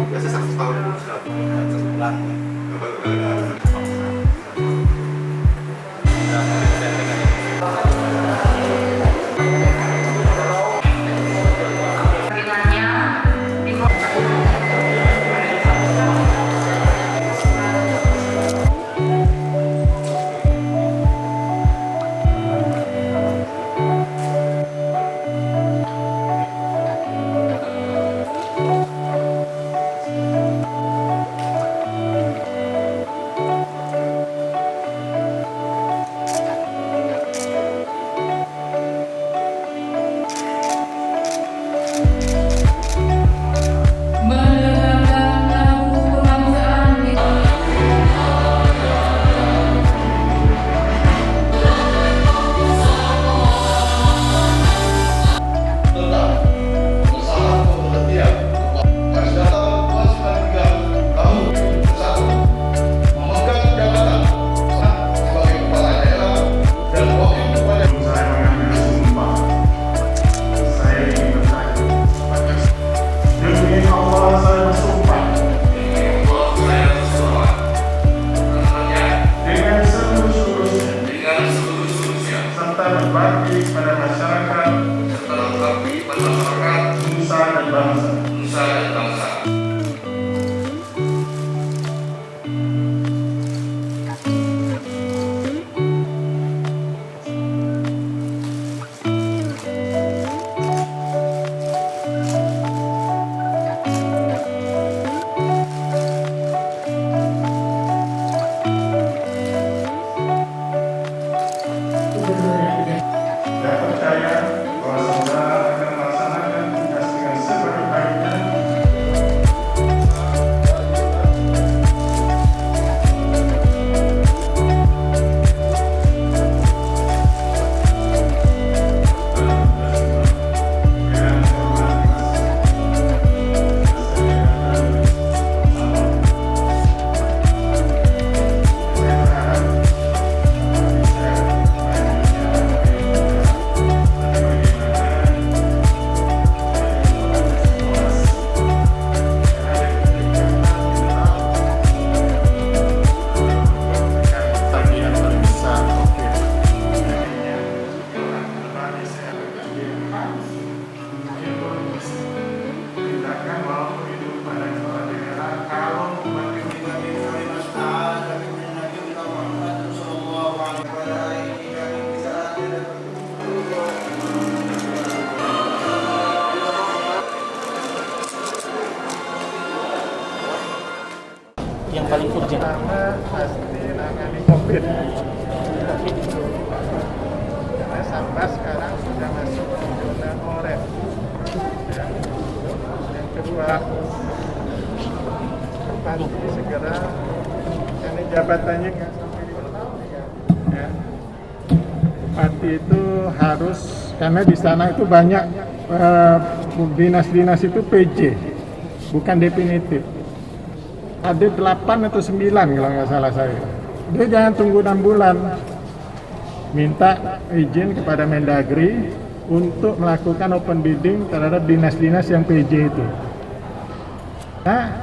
Biasa 100 tahun sebulan. Berbakti pada masyarakat, nusa dan bangsa. Saya percaya bahwa saudara akan melaksanakan tugas dengan sebaik-baiknya. Yang paling urgent. Pertama pasti nangani COVID. Karena Sambas sekarang sudah masuk zona oranye. Ya. Yang kedua, pasti segera karena jabatannya nggak sampai 5 tahun ya. Bupati itu harus, karena di sana itu banyak dinas-dinas itu PJ, bukan definitif. Ada 8 atau 9 kalau nggak salah saya. Dia jangan tunggu 6 bulan. Minta izin kepada Mendagri untuk melakukan open bidding terhadap dinas-dinas yang PJ itu. Nah,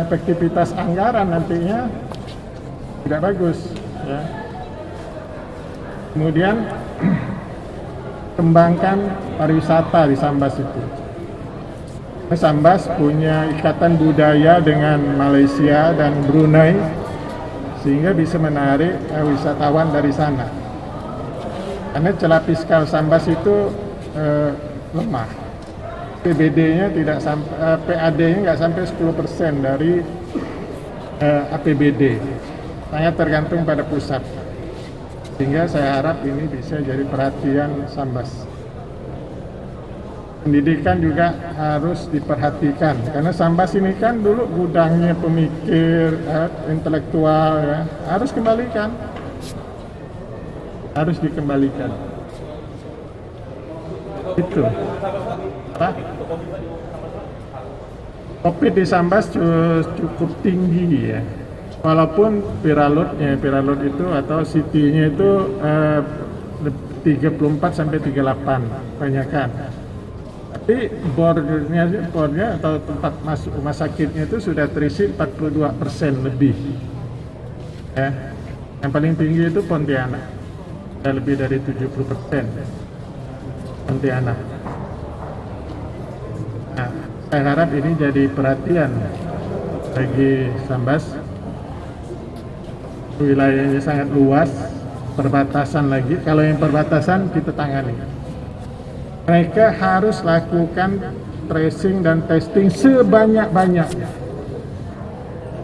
efektivitas anggaran nantinya tidak bagus. Ya. Kemudian kembangkan pariwisata di Sambas itu. Sambas punya ikatan budaya dengan Malaysia dan Brunei sehingga bisa menarik wisatawan dari sana. Karena celah fiskal Sambas itu lemah. PBD-nya tidak sampai, PAD-nya nggak sampai 10% dari APBD. Sangat tergantung pada pusat. Sehingga saya harap ini bisa jadi perhatian Sambas. Pendidikan juga harus diperhatikan karena Sambas ini kan dulu gudangnya pemikir intelektual ya, harus dikembalikan itu apa? COVID di Sambas cukup tinggi ya, walaupun Piralud itu atau city-nya itu 34 sampai 38 kebanyakan. Tapi bornya atau tempat masuk rumah sakitnya itu sudah terisi 42% lebih. Ya. Yang paling tinggi itu Pontianak, ada lebih dari 70% Pontianak. Nah, saya harap ini jadi perhatian bagi Sambas. Wilayahnya sangat luas, perbatasan lagi. Kalau yang perbatasan kita tangani. Mereka harus lakukan tracing dan testing sebanyak-banyaknya.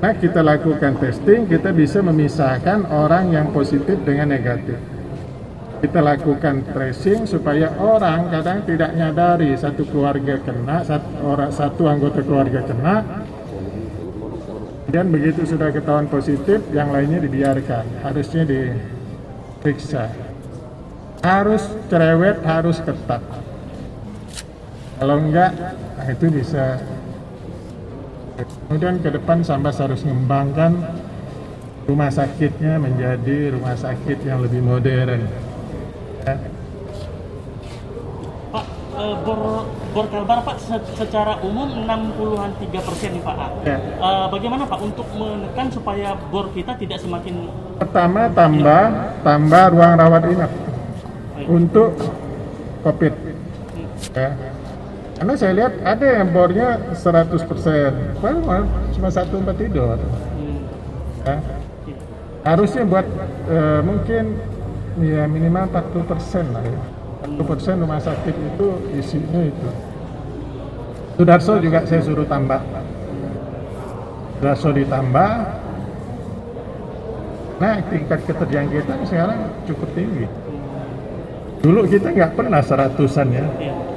Nah, kita lakukan testing, kita bisa memisahkan orang yang positif dengan negatif. Kita lakukan tracing supaya orang kadang tidak nyadari satu keluarga kena, satu anggota keluarga kena. Dan begitu sudah ketahuan positif, yang lainnya dibiarkan, harusnya diperiksa. Harus cerewet, harus ketat. Kalau enggak, nah itu bisa. Kemudian ke depan Sambas harus mengembangkan rumah sakitnya menjadi rumah sakit yang lebih modern. Ya. Pak, bor Kalbar Pak secara umum 60-an 3% nih Pak. Ya. Bagaimana Pak untuk menekan supaya bor kita tidak semakin Pertama tambah ruang rawat inap untuk COVID. Ya. Karena saya lihat ada yang bornya 100%, padahal cuma satu tempat tidur. Ya. Harusnya buat mungkin ya minimal 40% lah ya. 40% rumah sakit itu isinya itu. Sudarso juga saya suruh tambah. Sudarso ditambah. Nah, tingkat keterjangkitan sekarang cukup tinggi. Dulu kita nggak pernah 100-an ya.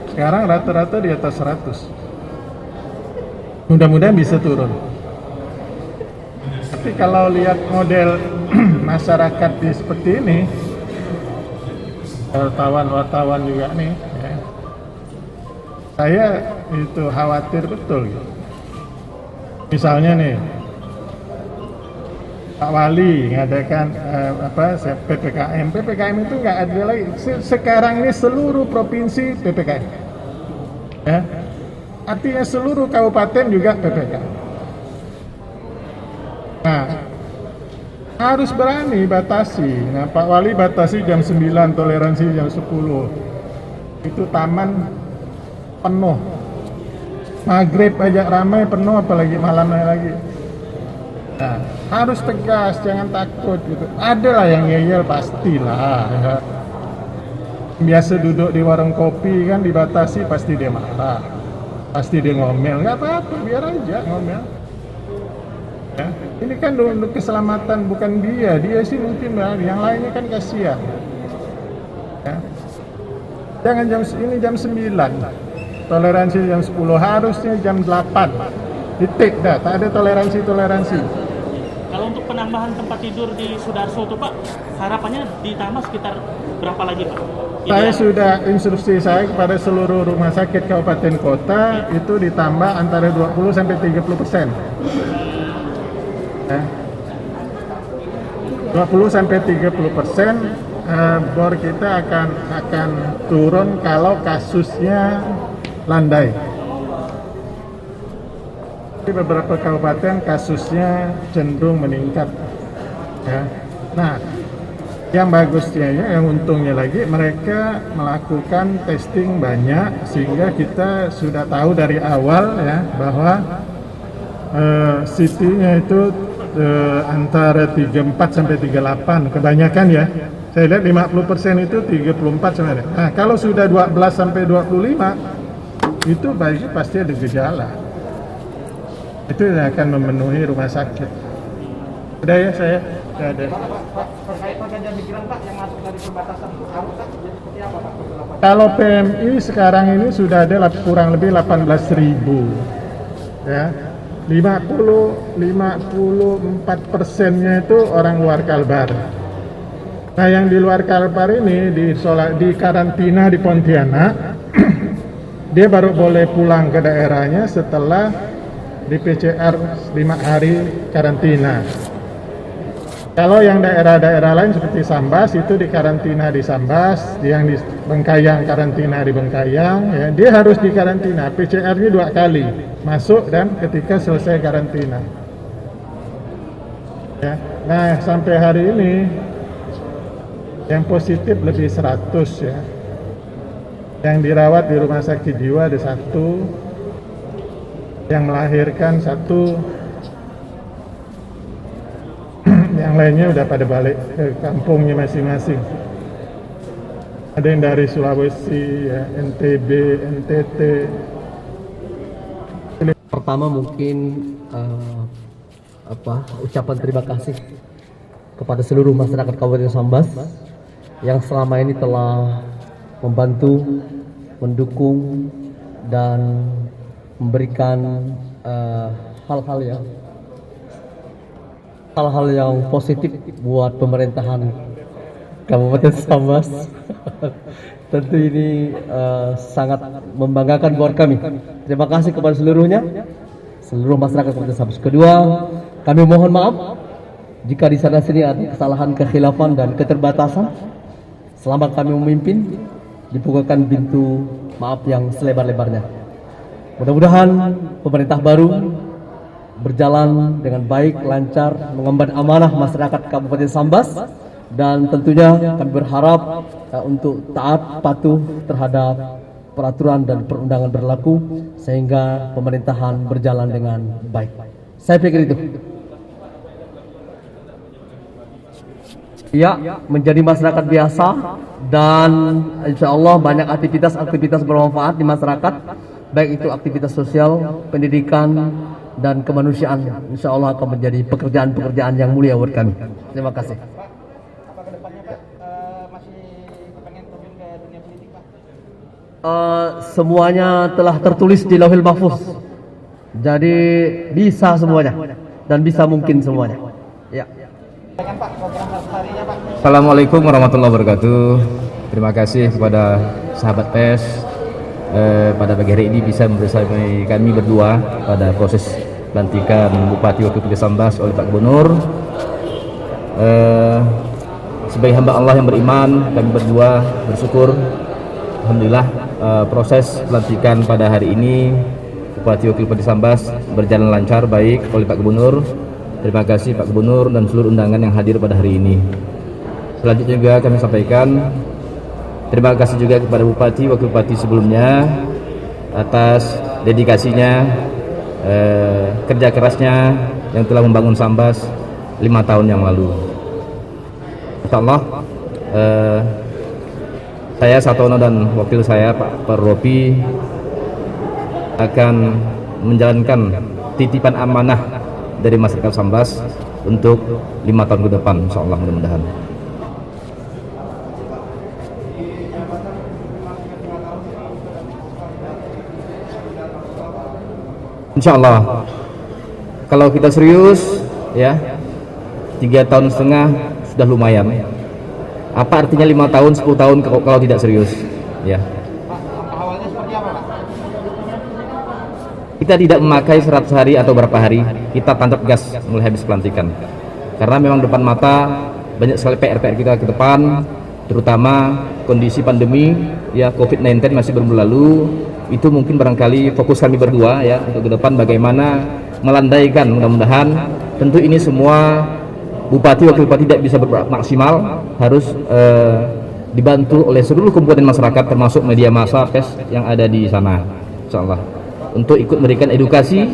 Sekarang rata-rata di atas 100. Mudah-mudahan bisa turun. Tapi kalau lihat model masyarakat seperti ini, wartawan juga nih, ya, saya itu khawatir betul. Gitu. Misalnya nih, Pak Wali mengadakan PPKM itu nggak ada lagi. Sekarang ini seluruh provinsi PPKM. Ya. Artinya seluruh kabupaten juga PPKM. Nah, harus berani batasi. Nah, Pak Wali batasi jam 9, toleransi jam 10. Itu taman penuh. Maghrib aja ramai penuh, apalagi malamnya lagi. Nah, harus tegas, jangan takut gitu. Ada lah yang ngeyel pastilah. Ya. Biasa duduk di warung kopi kan dibatasi pasti dia marah, pasti dia ngomel. Nggak apa-apa, biar aja ngomel. Ya. Ini kan untuk keselamatan bukan dia sih mungkin yang lainnya kan kasihan. Ya. Jangan jam 9, toleransi jam 10, harusnya jam 8. Titik dah, tak ada toleransi. Kalau untuk penambahan tempat tidur di Sudarso itu Pak, harapannya ditambah sekitar berapa lagi Pak? Saya sudah instruksi saya kepada seluruh rumah sakit kabupaten kota itu ditambah antara 20 sampai 30%. Ya. 20 sampai 30% bor kita akan turun kalau kasusnya landai. Di beberapa kabupaten kasusnya cenderung meningkat. Ya. Nah, yang bagusnya ya, yang untungnya lagi mereka melakukan testing banyak sehingga kita sudah tahu dari awal ya bahwa CT-nya itu antara 34 sampai 38 kebanyakan ya. Saya lihat 50% itu 34 sebenarnya. Nah, kalau sudah 12 sampai 25 itu baiknya pasti ada gejala. Itu yang akan memenuhi rumah sakit. Udah ya saya? Udah ada. Terkait pekerja migran Pak yang masuk dari perbatasan harus jadi seperti apa Pak? Kalau PMI sekarang ini sudah ada kurang lebih 18.000 ya. 54%-nya itu orang luar Kalbar. Nah, yang di luar Kalbar ini di karantina di Pontianak dia baru boleh pulang ke daerahnya setelah di PCR 5 hari karantina. Kalau yang daerah-daerah lain seperti Sambas itu dikarantina di Sambas, yang di Bengkayang karantina di Bengkayang, ya, dia harus dikarantina. PCR-nya 2 kali, masuk dan ketika selesai karantina. Ya. Nah, sampai hari ini yang positif lebih 100 ya. Yang dirawat di rumah sakit jiwa ada 1, yang melahirkan 1, yang lainnya udah pada balik ke kampungnya masing-masing. Ada yang dari Sulawesi, ya, NTB, NTT. Pertama mungkin ucapan terima kasih kepada seluruh masyarakat Kabupaten Sambas yang selama ini telah membantu, mendukung dan memberikan hal-hal yang positif buat pemerintahan Kabupaten Sambas. Tentu ini sangat membanggakan buat kami. Terima kasih kepada seluruh masyarakat Kabupaten Sambas. Kedua, kami mohon maaf jika di sana sini ada kesalahan, kekhilafan dan keterbatasan. Selama kami memimpin, dibukakan pintu maaf yang selebar-lebarnya. Mudah-mudahan pemerintah baru berjalan dengan baik, lancar, mengemban amanah masyarakat Kabupaten Sambas, dan tentunya kami berharap untuk taat patuh terhadap peraturan dan perundangan berlaku sehingga pemerintahan berjalan dengan baik. Saya pikir itu. Ya, menjadi masyarakat biasa dan insya Allah banyak aktivitas bermanfaat di masyarakat, baik itu aktivitas sosial, pendidikan, dan kemanusiaan. Insya Allah akan menjadi pekerjaan-pekerjaan yang mulia buat kami. Terima kasih. Apa ke depannya Pak masih kepengen terjun ke dunia politik Pak? Semuanya telah tertulis di Lauhil Mahfuz. Jadi bisa semuanya dan bisa mungkin semuanya. Ya. Pak, program harinya Pak. Assalamualaikum warahmatullahi wabarakatuh. Terima kasih kepada sahabat pers pada pagi hari ini bisa bersamai kami berdua pada proses pelantikan Bupati Wakil Bupati Sambas oleh Pak Gubernur. Sebagai hamba Allah yang beriman, kami berdua bersyukur alhamdulillah proses pelantikan pada hari ini Bupati Wakil Bupati Sambas berjalan lancar baik oleh Pak Gubernur. Terima kasih Pak Gubernur dan seluruh undangan yang hadir pada hari ini. Selanjutnya juga kami sampaikan terima kasih juga kepada Bupati, Wakil Bupati sebelumnya atas dedikasinya, kerja kerasnya yang telah membangun Sambas 5 tahun yang lalu. Insyaallah saya Satono dan wakil saya Pak Ropi akan menjalankan titipan amanah dari masyarakat Sambas untuk 5 tahun ke depan, insyaallah mudah-mudahan. Insyaallah kalau kita serius ya 3,5 tahun sudah lumayan. Apa artinya 5 tahun 10 tahun kalau tidak serius ya. Pak, langkah awalnya seperti apa Pak? Kita tidak memakai 100 hari atau berapa hari, kita tancap gas mulai habis pelantikan. Karena memang depan mata banyak sekali PR-PR kita ke depan, terutama kondisi pandemi ya COVID-19 masih belum berlalu. Itu mungkin barangkali fokus kami berdua ya untuk ke depan bagaimana melandaikan, mudah-mudahan tentu ini semua bupati wakil bupati tidak bisa bermaksimal, harus dibantu oleh seluruh komponen masyarakat termasuk media massa pers yang ada di sana insyaallah untuk ikut memberikan edukasi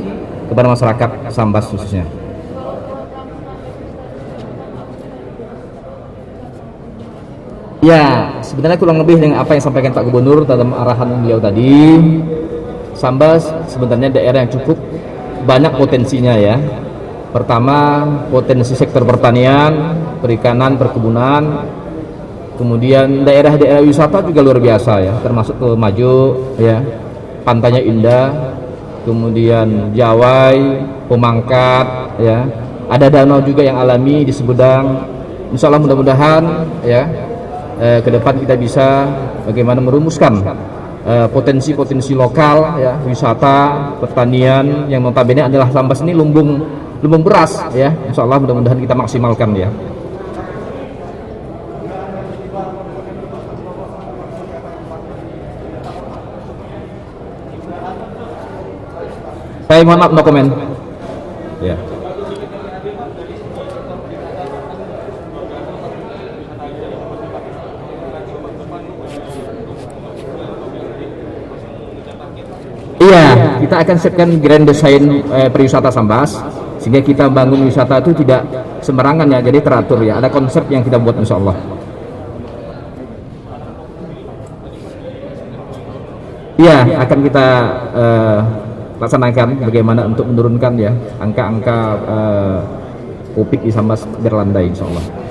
kepada masyarakat Sambas khususnya. Ya, sebenarnya kurang lebih dengan apa yang disampaikan Pak Gubernur dalam arahan beliau tadi. Sambas sebenarnya daerah yang cukup banyak potensinya ya. Pertama, potensi sektor pertanian, perikanan, perkebunan. Kemudian daerah-daerah wisata juga luar biasa ya, termasuk ke Majo ya. Pantainya indah. Kemudian Jawai, Pemangkat ya. Ada danau juga yang alami di Sumedang. Insyaallah mudah-mudahan ya ke depan kita bisa bagaimana merumuskan potensi-potensi lokal ya, wisata, pertanian yang notabene adalah Sambas ini lumbung beras ya. Insyaallah mudah-mudahan kita maksimalkan ya. Saya mohon maaf, no comment. Ya. Iya, kita akan siapkan grand design pariwisata Sambas, sehingga kita bangun wisata itu tidak sembarangan ya, jadi teratur ya. Ada konsep yang kita buat, insya Allah. Iya, akan kita laksanakan bagaimana untuk menurunkan ya angka-angka Covid di Sambas berlandai, insya Allah.